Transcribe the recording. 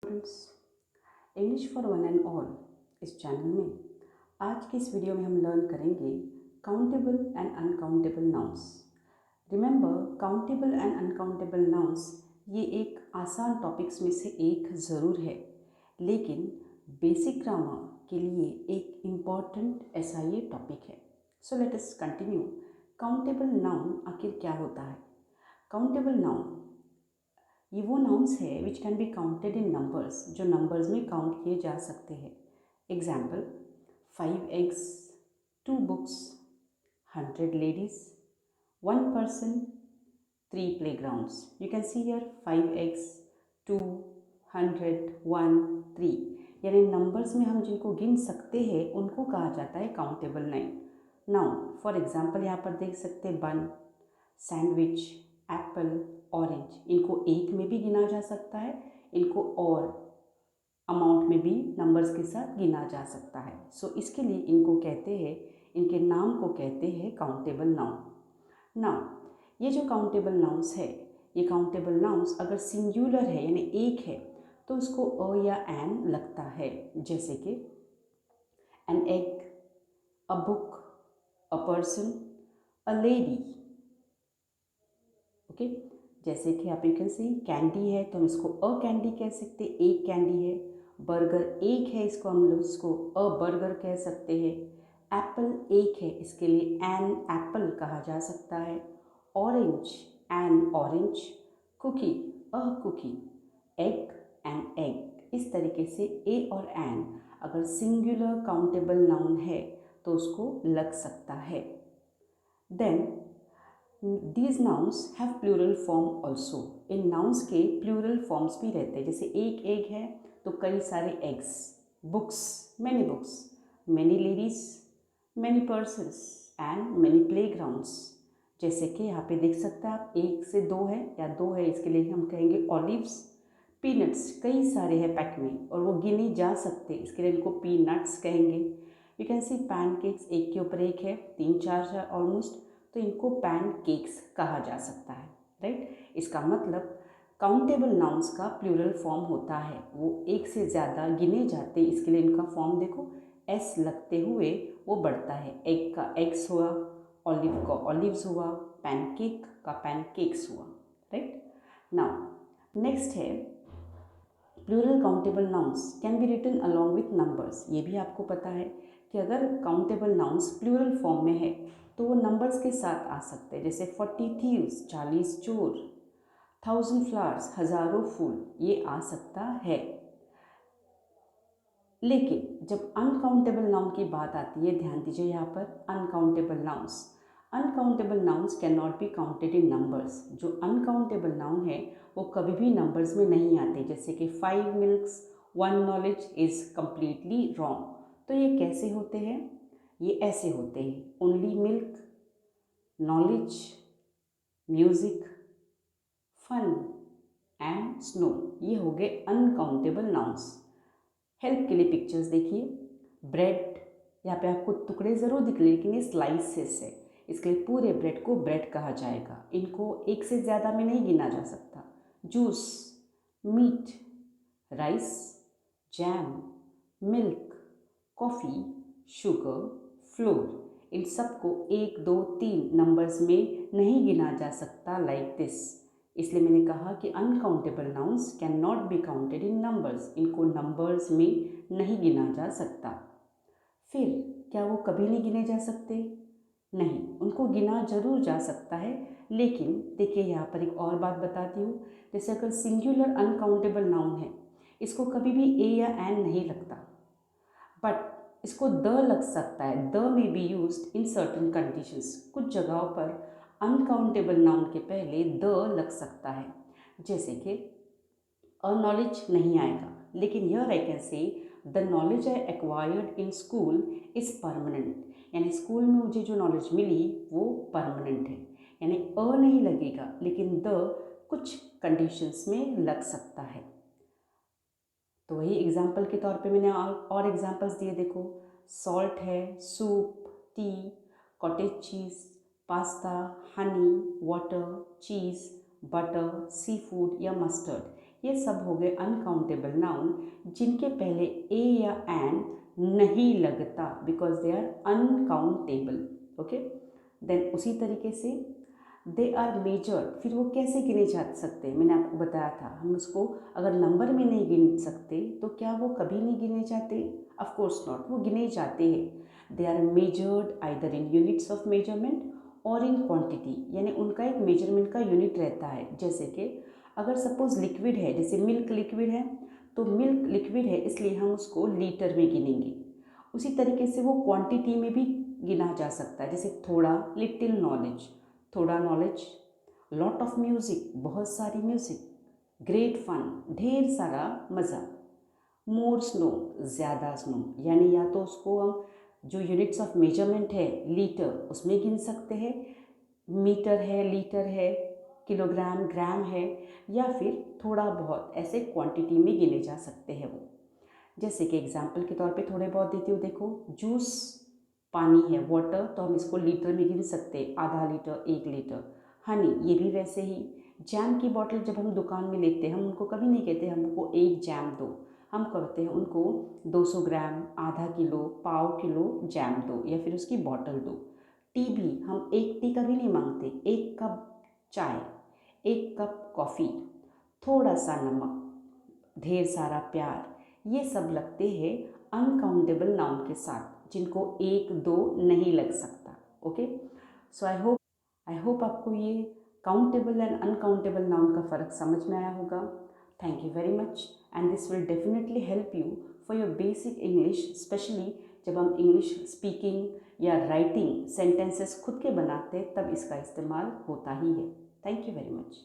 Friends, English for one and all इस channel में आज की इस वीडियो में हम लर्न करेंगे countable and uncountable nouns. Remember, countable and uncountable nouns ये एक आसान टॉपिक्स में से एक ज़रूर है, लेकिन बेसिक ग्रामर के लिए एक इम्पॉर्टेंट ऐसा ये टॉपिक है। So let us continue. Countable noun आखिर क्या होता है? काउंटेबल नाउन ये वो नाउन्स है which can be counted in numbers, जो नंबर्स में काउंट किए जा सकते हैं। Example, 5 eggs, 2 books, 100 ladies, 1 person, 3 playgrounds. You can see here 5 eggs, 2, 100, 1, 3। यानी नंबर्स में हम जिनको गिन सकते हैं उनको कहा जाता है काउंटेबल नाउन। फॉर एग्जाम्पल यहाँ पर देख सकते हैं बन, सैंडविच, एप्पल, ऑरेंज। इनको एक में भी गिना जा सकता है, इनको और अमाउंट में भी नंबर्स के साथ गिना जा सकता है। सो इसके लिए इनको कहते हैं, इनके नाम को कहते हैं काउंटेबल नाउन। नाउ ये जो काउंटेबल नाउन्स है, ये काउंटेबल नाउन्स अगर सिंगुलर है यानी एक है तो उसको अ या एन लगता है, जैसे कि an egg, a book, a person, a lady. Okay, जैसे कि आप यू कैन सी कैंडी है तो हम इसको अ कैंडी कह सकते हैं, एक कैंडी है। बर्गर एक है, इसको हम लोग इसको अ बर्गर कह सकते हैं। एप्पल एक है, इसके लिए एन एप्पल कहा जा सकता है। Orange an orange, cookie a cookie, egg an egg. इस तरीके से ए और एन अगर सिंगुलर काउंटेबल नाउन है तो उसको लग सकता है। Then these nouns have plural form also. इन नाउन्स के प्लूरल फॉर्म्स भी रहते हैं, जैसे एक एग है तो कई सारे eggs, books books, many ladies, many persons and many play grounds. जैसे कि यहाँ पे देख सकते हैं आप, एक से दो है या दो है, इसके लिए हम कहेंगे ऑलिव्स। पीनट्स कई सारे हैं पैक में और वो गिने जा सकते, इसके लिए इनको पीनट्स कहेंगे। यू कैन सी पैनकेक्स एक के ऊपर एक है, तीन चार ऑलमोस्ट, तो इनको पैनकेक्स कहा जा सकता है, राइट। इसका मतलब काउंटेबल नाउन्स का प्लूरल फॉर्म होता है, वो एक से ज़्यादा गिने जाते, इसके लिए इनका फॉर्म देखो, एस लगते हुए वो बढ़ता है। एग का एग्स हुआ, ऑलिव का ऑलिव्स हुआ, पैनकेक का पैनकेक्स हुआ, राइट। नाउ नेक्स्ट है plural countable nouns can be written along with numbers. ये भी आपको पता है कि अगर काउंटेबल नाउन्स प्लूरल फॉर्म में है तो वो नंबर्स के साथ आ सकते हैं, जैसे 40 थीव्स 40 चोर, 1000 फ्लावर्स हज़ारों फूल, ये आ सकता है। लेकिन जब अनकाउंटेबल नाउन की बात आती है, ध्यान दीजिए यहाँ पर, uncountable nouns can not be counted in numbers. जो अनकाउंटेबल नाउन है वो कभी भी नंबर्स में नहीं आते, जैसे कि 5 milks 1 knowledge is completely wrong. तो ये कैसे होते हैं? ये ऐसे होते हैं, only milk, knowledge, music, fun and snow, ये हो गए अनकाउंटेबल नाउन्स। हेल्प के लिए पिक्चर्स देखिए, ब्रेड, यहाँ पे आपको टुकड़े ज़रूर दिख रहे लेकिन ये स्लाइसेस है, इसके लिए पूरे ब्रेड को ब्रेड कहा जाएगा, इनको एक से ज़्यादा में नहीं गिना जा सकता। Juice, meat, rice, jam, milk, coffee, sugar, flour, इन सबको 1 2 3 नंबर्स में नहीं गिना जा सकता लाइक दिस। इसलिए मैंने कहा कि uncountable nouns can not be counted in numbers, इनको नंबर्स में नहीं गिना जा सकता। फिर क्या वो कभी नहीं गिने जा सकते? नहीं, उनको गिना जरूर जा सकता है, लेकिन देखिए यहाँ पर एक और बात बताती हूँ। जैसे अगर सिंगुलर अनकाउंटेबल नाउन है, इसको कभी भी ए या एन नहीं लगता, बट इसको द लग सकता है। The may be used in certain conditions. कुछ जगहों पर अनकाउंटेबल नाउन के पहले द लग सकता है, जैसे कि अ नॉलेज नहीं आएगा, लेकिन here I can say the knowledge I acquired in school is permanent, यानी स्कूल में मुझे जो नॉलेज मिली वो परमानेंट है। यानी अ नहीं लगेगा, लेकिन द कुछ कंडीशंस में लग सकता है। तो वही एग्जाम्पल के तौर पे मैंने और एग्जाम्पल्स दिए, देखो, सॉल्ट है, soup, tea, cottage cheese, pasta, honey, water, cheese, butter, seafood या मस्टर्ड। ये सब हो गए अनकाउंटेबल नाउन जिनके पहले ए या एन नहीं लगता, because they are uncountable. Okay, then उसी तरीके से दे आर मेजर्ड, फिर वो कैसे गिने जा सकते हैं, मैंने आपको बताया था, हम उसको अगर नंबर में नहीं गिन सकते तो क्या वो कभी नहीं गिने जाते? ऑफ कोर्स नॉट, वो गिने जाते हैं। They are measured either in units of measurement और इन क्वांटिटी, यानी उनका एक मेजरमेंट का यूनिट रहता है। जैसे कि अगर सपोज लिक्विड है, जैसे मिल्क लिक्विड है, तो मिल्क लिक्विड है इसलिए हम उसको लीटर में गिनेंगे। उसी तरीके से वो क्वांटिटी में भी गिना जा सकता है, जैसे थोड़ा, लिटिल नॉलेज, थोड़ा नॉलेज, लॉट ऑफ म्यूज़िक, बहुत सारी म्यूज़िक, ग्रेट फन, ढेर सारा मज़ा, मोर स्नो, ज़्यादा स्नो, यानी या तो उसको हम जो यूनिट्स ऑफ मेजरमेंट है लीटर उसमें गिन सकते हैं, मीटर है, लीटर है, किलोग्राम, ग्राम है, या फिर थोड़ा बहुत ऐसे क्वांटिटी में गिने जा सकते हैं वो। जैसे कि एग्जाम्पल के तौर पे थोड़े बहुत देती हूँ, देखो जूस पानी है, वाटर, तो हम इसको लीटर में गिन सकते हैं, आधा लीटर, 1 लीटर। हनी, ये भी वैसे ही। जैम की बॉटल जब हम दुकान में लेते हैं, हम उनको कभी नहीं कहते हमको एक जैम दो, हम कहते हैं उनको 200 ग्राम, आधा किलो, पाव किलो जैम दो, या फिर उसकी बॉटल दो। टी भी हम एक टी कभी नहीं मांगते, 1 कप चाय, 1 कप कॉफ़ी, थोड़ा सा नमक, ढेर सारा प्यार, ये सब लगते हैं अनकाउंटेबल नाउन के साथ, जिनको 1 2 नहीं लग सकता। ओके, सो आई होप आपको ये काउंटेबल एंड अनकाउंटेबल नाउन का फ़र्क समझ में आया होगा। Thank you very much, and this will definitely help you for your basic English, specially जब हम इंग्लिश स्पीकिंग या राइटिंग सेंटेंसेस खुद के बनाते हैं तब इसका इस्तेमाल होता ही है। Thank you very much.